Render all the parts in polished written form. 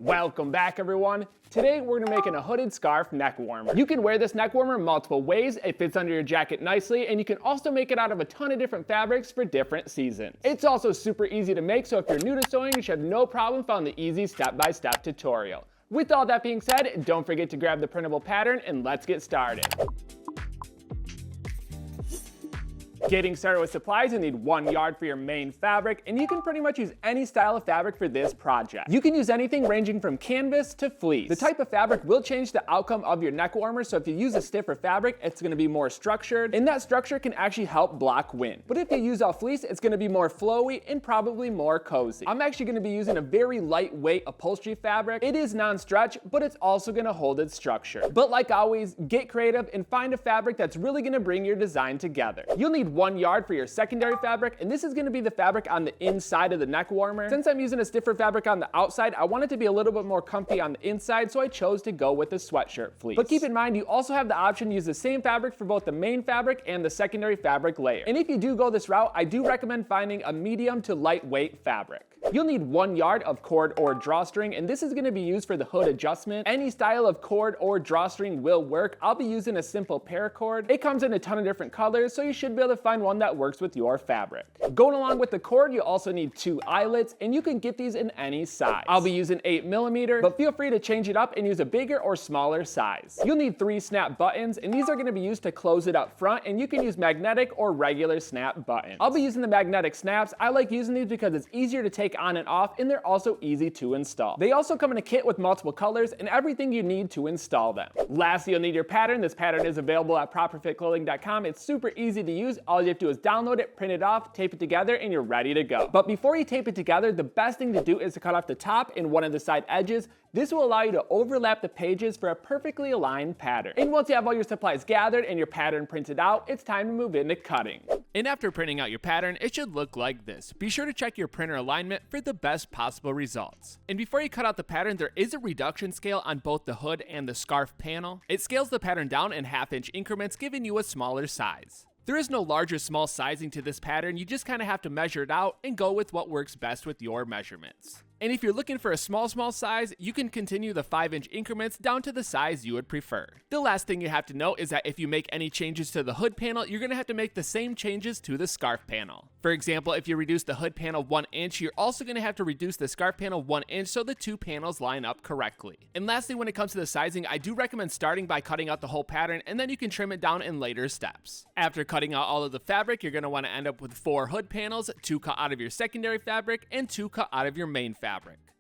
Welcome back, everyone. Today we're going to be making a hooded scarf neck warmer. You can wear this neck warmer multiple ways. It fits under your jacket nicely, and you can also make it out of a ton of different fabrics for different seasons. It's also super easy to make, so if you're new to sewing, you should have no problem following the easy step-by-step tutorial. With all that being said, don't forget to grab the printable pattern and let's get started. Getting started with supplies, you'll need 1 yard for your main fabric, and you can pretty much use any style of fabric for this project. You can use anything ranging from canvas to fleece. The type of fabric will change the outcome of your neck warmer, so if you use a stiffer fabric, it's going to be more structured, and that structure can actually help block wind. But if you use all fleece, it's going to be more flowy and probably more cozy. I'm actually going to be using a very lightweight upholstery fabric. It is non-stretch, but it's also going to hold its structure. But like always, get creative and find a fabric that's really going to bring your design together. You'll need 1 yard for your secondary fabric, and this is going to be the fabric on the inside of the neck warmer. Since I'm using a stiffer fabric on the outside, I want it to be a little bit more comfy on the inside, so I chose to go with the sweatshirt fleece. But keep in mind, you also have the option to use the same fabric for both the main fabric and the secondary fabric layer. And if you do go this route, I do recommend finding a medium to lightweight fabric. You'll need 1 yard of cord or drawstring, and this is going to be used for the hood adjustment. Any style of cord or drawstring will work. I'll be using a simple paracord. It comes in a ton of different colors, so you should be able to find one that works with your fabric. Going along with the cord, you also need 2 eyelets, and you can get these in any size. I'll be using 8mm, but feel free to change it up and use a bigger or smaller size. You'll need 3 snap buttons, and these are going to be used to close it up front, and you can use magnetic or regular snap buttons. I'll be using the magnetic snaps. I like using these because it's easier to take on and off, and they're also easy to install. They also come in a kit with multiple colors and everything you need to install them. Lastly, you'll need your pattern. This pattern is available at properfitclothing.com. It's super easy to use. All you have to do is download it, print it off, tape it together, and you're ready to go. But before you tape it together, the best thing to do is to cut off the top and one of the side edges. This will allow you to overlap the pages for a perfectly aligned pattern. And once you have all your supplies gathered and your pattern printed out, it's time to move into cutting. And after printing out your pattern, it should look like this. Be sure to check your printer alignment for the best possible results. And before you cut out the pattern, there is a reduction scale on both the hood and the scarf panel. It scales the pattern down in 1/2 inch increments, giving you a smaller size. There is no large or small sizing to this pattern. You just kind of have to measure it out and go with what works best with your measurements. And if you're looking for a small size, you can continue the 5-inch increments down to the size you would prefer. The last thing you have to know is that if you make any changes to the hood panel, you're going to have to make the same changes to the scarf panel. For example, if you reduce the hood panel 1 inch, you're also going to have to reduce the scarf panel 1 inch so the 2 panels line up correctly. And lastly, when it comes to the sizing, I do recommend starting by cutting out the whole pattern, and then you can trim it down in later steps. After cutting out all of the fabric, you're going to want to end up with 4 hood panels, 2 cut out of your secondary fabric, and 2 cut out of your main fabric.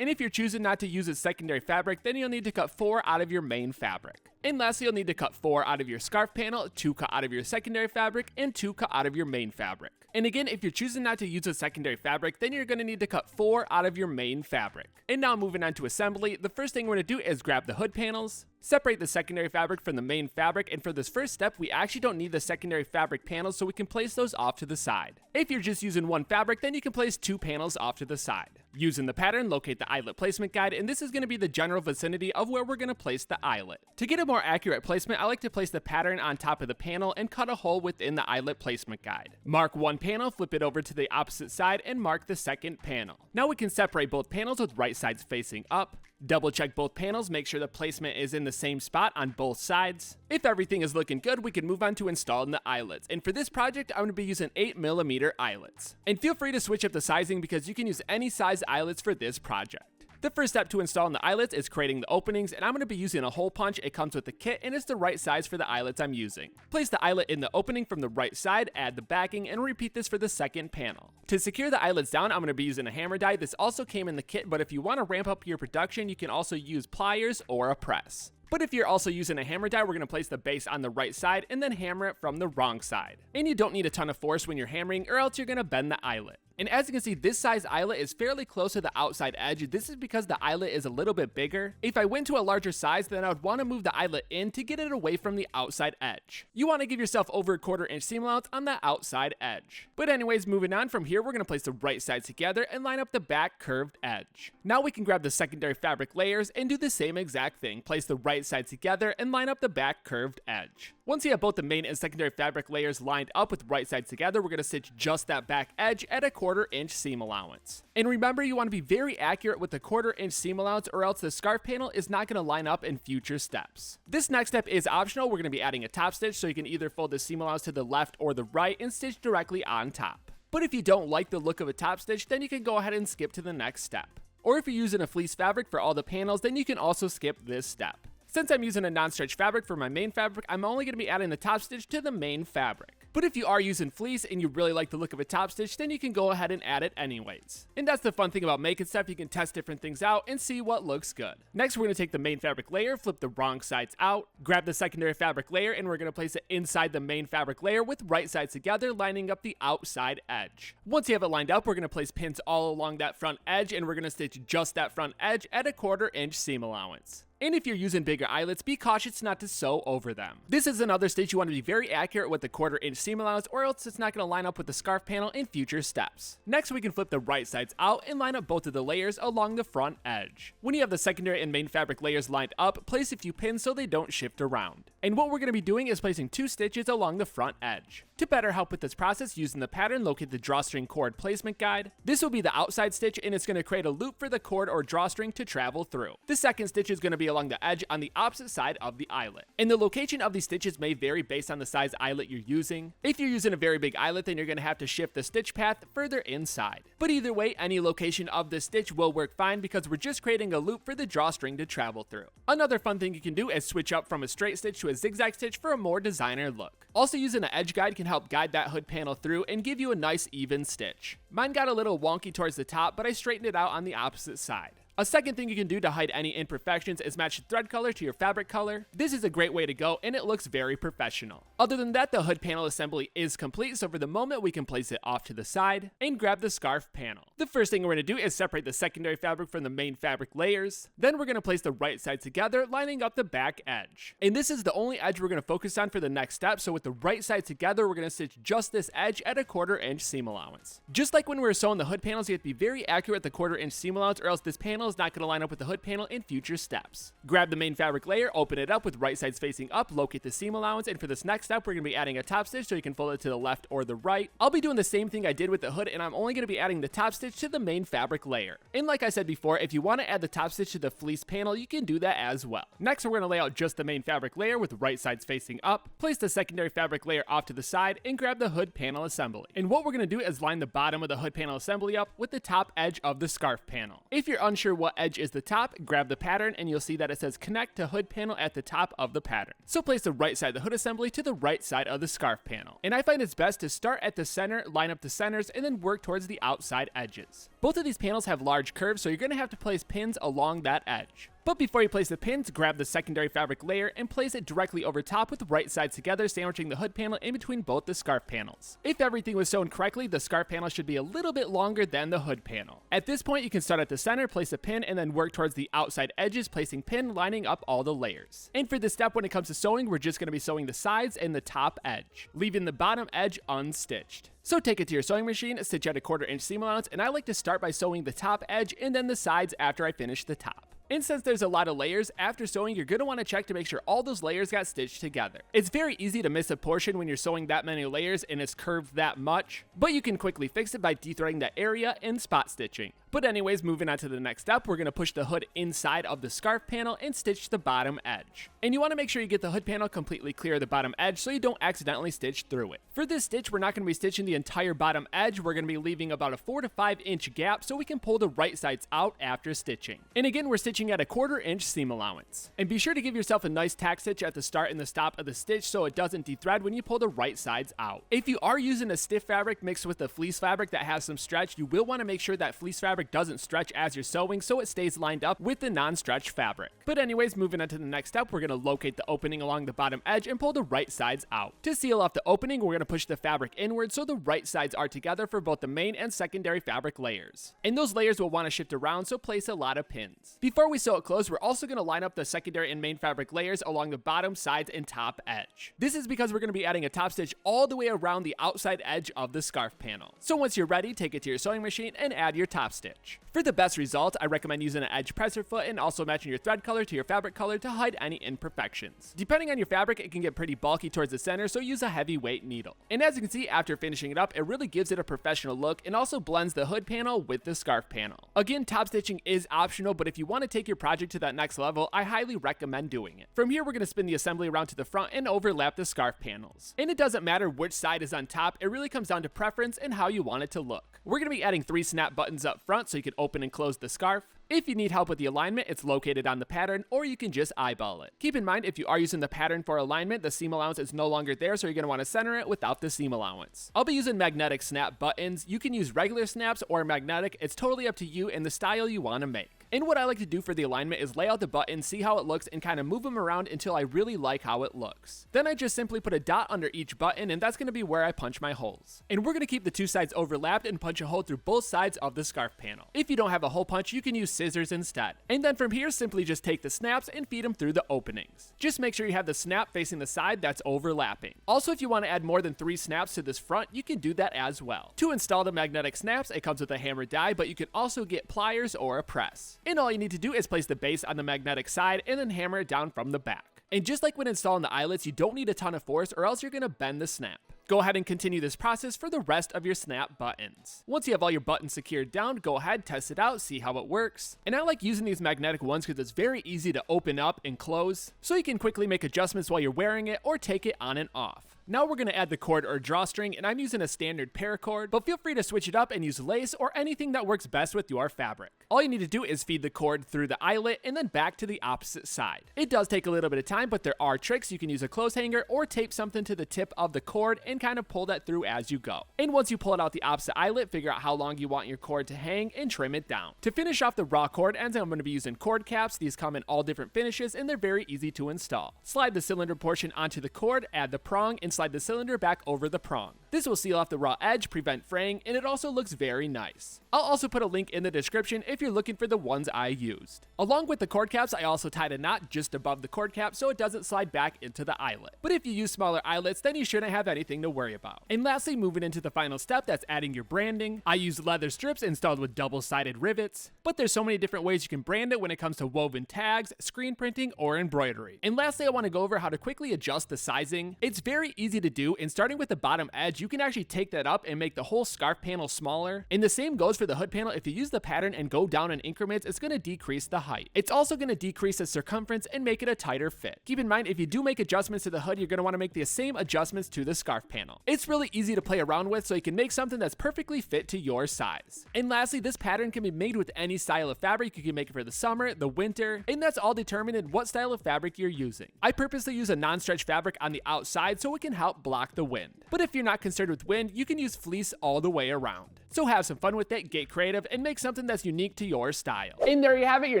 And if you're choosing not to use a secondary fabric, then you'll need to cut 4 out of your main fabric. And lastly, you'll need to cut 4 out of your scarf panel, 2 cut out of your secondary fabric, and 2 cut out of your main fabric. And again, if you're choosing not to use a secondary fabric, then you're going to need to cut 4 out of your main fabric. And now moving on to assembly, the first thing we're going to do is grab the hood panels, separate the secondary fabric from the main fabric, and for this first step, we actually don't need the secondary fabric panels, so we can place those off to the side. If you're just using one fabric, then you can place 2 panels off to the side. Using the pattern, locate the eyelet placement guide, and this is going to be the general vicinity of where we're going to place the eyelet. To get a more accurate placement, I like to place the pattern on top of the panel and cut a hole within the eyelet placement guide. Mark one panel, flip it over to the opposite side, and mark the second panel. Now we can separate both panels with right sides facing up. Double check both panels, make sure the placement is in the same spot on both sides. If everything is looking good, we can move on to installing the eyelets. And for this project, I'm going to be using 8mm eyelets. And feel free to switch up the sizing because you can use any size eyelets for this project. The first step to installing the eyelets is creating the openings, and I'm going to be using a hole punch. It comes with the kit and it's the right size for the eyelets I'm using. Place the eyelet in the opening from the right side, add the backing, and repeat this for the second panel. To secure the eyelets down, I'm going to be using a hammer die. This also came in the kit, but if you want to ramp up your production, you can also use pliers or a press. But if you're also using a hammer die, we're going to place the base on the right side and then hammer it from the wrong side. And you don't need a ton of force when you're hammering, or else you're going to bend the eyelet. And as you can see, this size eyelet is fairly close to the outside edge. This is because the eyelet is a little bit bigger. If I went to a larger size, then I would want to move the eyelet in to get it away from the outside edge. You want to give yourself over a 1/4 inch seam allowance on the outside edge. But anyways, moving on from here, we're going to place the right sides together and line up the back curved edge. Now we can grab the secondary fabric layers and do the same exact thing. Place the right sides together and line up the back curved edge. Once you have both the main and secondary fabric layers lined up with right sides together, we're going to stitch just that back edge at a 1/4" seam allowance. And remember, you want to be very accurate with the 1/4" seam allowance, or else the scarf panel is not going to line up in future steps. This next step is optional. We're going to be adding a top stitch, so you can either fold the seam allowance to the left or the right and stitch directly on top. But if you don't like the look of a top stitch, then you can go ahead and skip to the next step. Or if you're using a fleece fabric for all the panels, then you can also skip this step. Since I'm using a non-stretch fabric for my main fabric, I'm only going to be adding the top stitch to the main fabric. But if you are using fleece and you really like the look of a top stitch, then you can go ahead and add it anyways. And that's the fun thing about making stuff, you can test different things out and see what looks good. Next, we're going to take the main fabric layer, flip the wrong sides out, grab the secondary fabric layer, and we're going to place it inside the main fabric layer with right sides together, lining up the outside edge. Once you have it lined up, we're going to place pins all along that front edge, and we're going to stitch just that front edge at a 1/4" seam allowance. And if you're using bigger eyelets, be cautious not to sew over them. This is another stitch you want to be very accurate with the 1/4" seam allowance, or else it's not going to line up with the scarf panel in future steps. Next, we can flip the right sides out and line up both of the layers along the front edge. When you have the secondary and main fabric layers lined up, place a few pins so they don't shift around. And what we're going to be doing is placing 2 stitches along the front edge. To better help with this process, using the pattern, locate the drawstring cord placement guide. This will be the outside stitch, and it's going to create a loop for the cord or drawstring to travel through. The second stitch is going to be along the edge on the opposite side of the eyelet. And the location of these stitches may vary based on the size eyelet you're using. If you're using a very big eyelet, then you're going to have to shift the stitch path further inside. But either way, any location of the stitch will work fine because we're just creating a loop for the drawstring to travel through. Another fun thing you can do is switch up from a straight stitch to a zigzag stitch for a more designer look. Also, using an edge guide can help guide that hood panel through and give you a nice even stitch. Mine got a little wonky towards the top, but I straightened it out on the opposite side. A second thing you can do to hide any imperfections is match the thread color to your fabric color. This is a great way to go, and it looks very professional. Other than that, the hood panel assembly is complete, so for the moment we can place it off to the side and grab the scarf panel. The first thing we're going to do is separate the secondary fabric from the main fabric layers. Then we're going to place the right side together, lining up the back edge. And this is the only edge we're going to focus on for the next step, so with the right side together, we're going to stitch just this edge at a 1/4" seam allowance. Just like when we were sewing the hood panels, you have to be very accurate with the 1/4" seam allowance, or else this panel is not going to line up with the hood panel in future steps. Grab the main fabric layer, open it up with right sides facing up, locate the seam allowance, and for this next step, we're going to be adding a top stitch so you can fold it to the left or the right. I'll be doing the same thing I did with the hood, and I'm only going to be adding the top stitch to the main fabric layer. And like I said before, if you want to add the top stitch to the fleece panel, you can do that as well. Next, we're going to lay out just the main fabric layer with right sides facing up, place the secondary fabric layer off to the side, and grab the hood panel assembly. And what we're going to do is line the bottom of the hood panel assembly up with the top edge of the scarf panel. If you're unsure what edge is the top, grab the pattern and you'll see that it says connect to hood panel at the top of the pattern. So place the right side of the hood assembly to the right side of the scarf panel. And I find it's best to start at the center, line up the centers, and then work towards the outside edges. Both of these panels have large curves, so you're going to have to place pins along that edge. But before you place the pins, grab the secondary fabric layer and place it directly over top with right sides together, sandwiching the hood panel in between both the scarf panels. If everything was sewn correctly, the scarf panel should be a little bit longer than the hood panel. At this point, you can start at the center, place a pin, and then work towards the outside edges, placing pin, lining up all the layers. And for this step, when it comes to sewing, we're just going to be sewing the sides and the top edge, leaving the bottom edge unstitched. So take it to your sewing machine, stitch at a 1/4" seam allowance, and I like to start by sewing the top edge and then the sides after I finish the top. And since there's a lot of layers, after sewing, you're going to want to check to make sure all those layers got stitched together. It's very easy to miss a portion when you're sewing that many layers and it's curved that much, but you can quickly fix it by dethreading that area and spot stitching. But anyways, moving on to the next step, we're going to push the hood inside of the scarf panel and stitch the bottom edge. And you want to make sure you get the hood panel completely clear of the bottom edge so you don't accidentally stitch through it. For this stitch, we're not going to be stitching the entire bottom edge, we're going to be leaving about a 4 to 5 inch gap so we can pull the right sides out after stitching. And again, we're stitching at a 1/4" seam allowance. And be sure to give yourself a nice tack stitch at the start and the stop of the stitch so it doesn't dethread when you pull the right sides out. If you are using a stiff fabric mixed with a fleece fabric that has some stretch, you will want to make sure that fleece fabric doesn't stretch as you're sewing so it stays lined up with the non-stretch fabric. But anyways, moving on to the next step, we're going to locate the opening along the bottom edge and pull the right sides out. To seal off the opening, we're going to push the fabric inward so the right sides are together for both the main and secondary fabric layers. And those layers will want to shift around, so place a lot of pins. Before we sew it closed, we're also going to line up the secondary and main fabric layers along the bottom, sides, and top edge. This is because we're going to be adding a top stitch all the way around the outside edge of the scarf panel. So once you're ready, take it to your sewing machine and add your top stitch. stitch. For the best result, I recommend using an edge presser foot and also matching your thread color to your fabric color to hide any imperfections. Depending on your fabric, it can get pretty bulky towards the center, so use a heavyweight needle. And as you can see, after finishing it up, it really gives it a professional look and also blends the hood panel with the scarf panel. Again, top stitching is optional, but if you want to take your project to that next level, I highly recommend doing it. From here, we're going to spin the assembly around to the front and overlap the scarf panels. And it doesn't matter which side is on top, it really comes down to preference and how you want it to look. We're going to be adding 3 snap buttons up front so you can open and close the scarf. If you need help with the alignment, it's located on the pattern, or you can just eyeball it. Keep in mind, if you are using the pattern for alignment, the seam allowance is no longer there, so you're going to want to center it without the seam allowance. I'll be using magnetic snap buttons. You can use regular snaps or magnetic. It's totally up to you and the style you want to make. And what I like to do for the alignment is lay out the buttons, see how it looks, and kind of move them around until I really like how it looks. Then I just simply put a dot under each button, and that's going to be where I punch my holes. And we're going to keep the 2 sides overlapped and punch a hole through both sides of the scarf panel. If you don't have a hole punch, you can use scissors instead. And then from here, simply just take the snaps and feed them through the openings. Just make sure you have the snap facing the side that's overlapping. Also, if you want to add more than 3 snaps to this front, you can do that as well. To install the magnetic snaps, it comes with a hammer die, but you can also get pliers or a press. And all you need to do is place the base on the magnetic side and then hammer it down from the back. And just like when installing the eyelets, you don't need a ton of force or else you're going to bend the snap. Go ahead and continue this process for the rest of your snap buttons. Once you have all your buttons secured down, go ahead, test it out, see how it works. And I like using these magnetic ones because it's very easy to open up and close, so you can quickly make adjustments while you're wearing it or take it on and off. Now we're going to add the cord or drawstring, and I'm using a standard paracord, but feel free to switch it up and use lace or anything that works best with your fabric. All you need to do is feed the cord through the eyelet and then back to the opposite side. It does take a little bit of time, but there are tricks. You can use a clothes hanger or tape something to the tip of the cord and kind of pull that through as you go. And once you pull it out the opposite eyelet, figure out how long you want your cord to hang and trim it down. To finish off the raw cord ends, I'm going to be using cord caps. These come in all different finishes and they're very easy to install. Slide the cylinder portion onto the cord, add the prong, and slide the cylinder back over the prong. This will seal off the raw edge, prevent fraying, and it also looks very nice. I'll also put a link in the description if you're looking for the ones I used. Along with the cord caps, I also tied a knot just above the cord cap so it doesn't slide back into the eyelet. But if you use smaller eyelets, then you shouldn't have anything to worry about. And lastly, moving into the final step, that's adding your branding. I use leather strips installed with double-sided rivets, but there's so many different ways you can brand it when it comes to woven tags, screen printing, or embroidery. And lastly, I want to go over how to quickly adjust the sizing. It's very easy to do, and starting with the bottom edge, you can actually take that up and make the whole scarf panel smaller. And the same goes for the hood panel. If you use the pattern and go down in increments, it's going to decrease the height. It's also going to decrease the circumference and make it a tighter fit. Keep in mind, if you do make adjustments to the hood, you're going to want to make the same adjustments to the scarf panel. It's really easy to play around with, so you can make something that's perfectly fit to your size. And lastly, this pattern can be made with any style of fabric. You can make it for the summer, the winter, and that's all determined in what style of fabric you're using. I purposely use a non-stretch fabric on the outside so it can help block the wind. But if you're not concerned with wind, you can use fleece all the way around. So have some fun with it, get creative, and make something that's unique to your style. And there you have it, your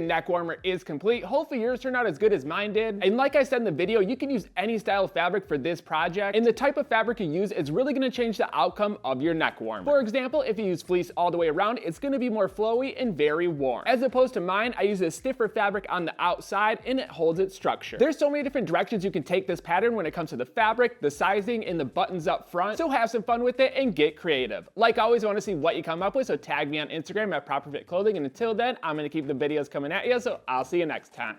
neck warmer is complete. Hopefully yours turned out as good as mine did. And like I said in the video, you can use any style of fabric for this project, and the type of fabric you use is really going to change the outcome of your neck warmer. For example, if you use fleece all the way around, it's going to be more flowy and very warm. As opposed to mine, I use a stiffer fabric on the outside and it holds its structure. There's so many different directions you can take this pattern when it comes to the fabric, the sizing, and the buttons up front. So have some fun with it and get creative. Like always, I want to see what you come up with, so tag me on Instagram at ProperFitClothing. And until then, I'm going to keep the videos coming at you, so I'll see you next time.